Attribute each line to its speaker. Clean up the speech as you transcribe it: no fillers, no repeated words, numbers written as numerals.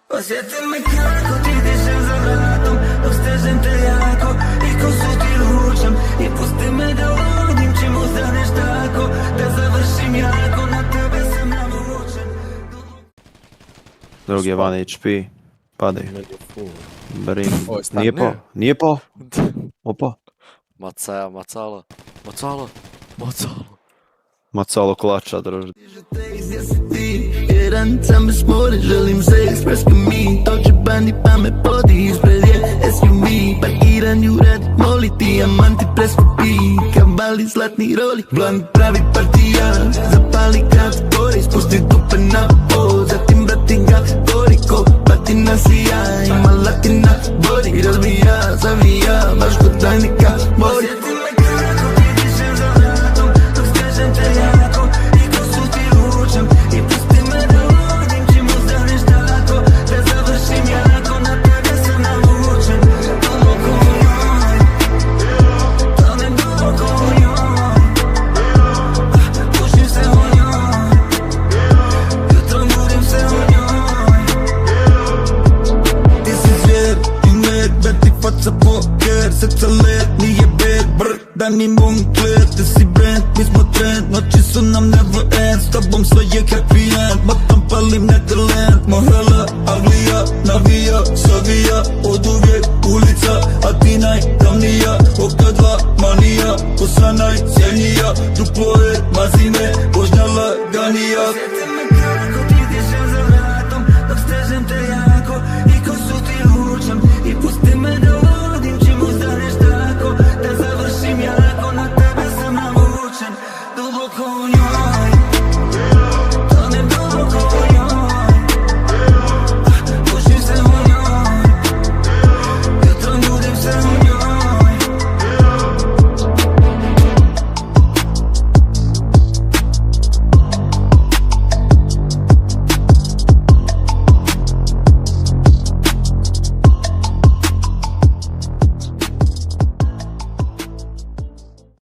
Speaker 1: Osjeti me kako ti dišem za vratom, dok stežem te jako i ko su ti lučam. I pusti me da vodim čim ustaneš tako, da završim jako, na tebe sam navučen.
Speaker 2: Drugi je 1 HP. Padaj. Brim.
Speaker 3: Oj, stane.
Speaker 2: Nije pao. Opa.
Speaker 3: Macalo.
Speaker 2: Macalo klača, druže.
Speaker 1: Jedan sam bez more, želim se ekspreski mi. Toče bandi pa me podi, ispred je SUV. Parkiranju radi moli, dijamanti preskupi. Kavali zlatni roli, blan pravi partija. Zapali kad gori, spusti dupe na pol. Zatim vrati ga gori, ko patina sija. Ima latina bori, i razvija, zavija, baš kod tajnika bori. Srca let, nije bed, brr, da ni mung gled. Ti si brand, mi smo trend, noći su nam never end. S tobom sve je happy end, motom palim Netherland. Mohela, Anglija, navija, savija, od uvijek ulica, a ti najtamnija. Oka dva, manija, kosa najsjajnija, duplo je, mazime, vožnja laganija.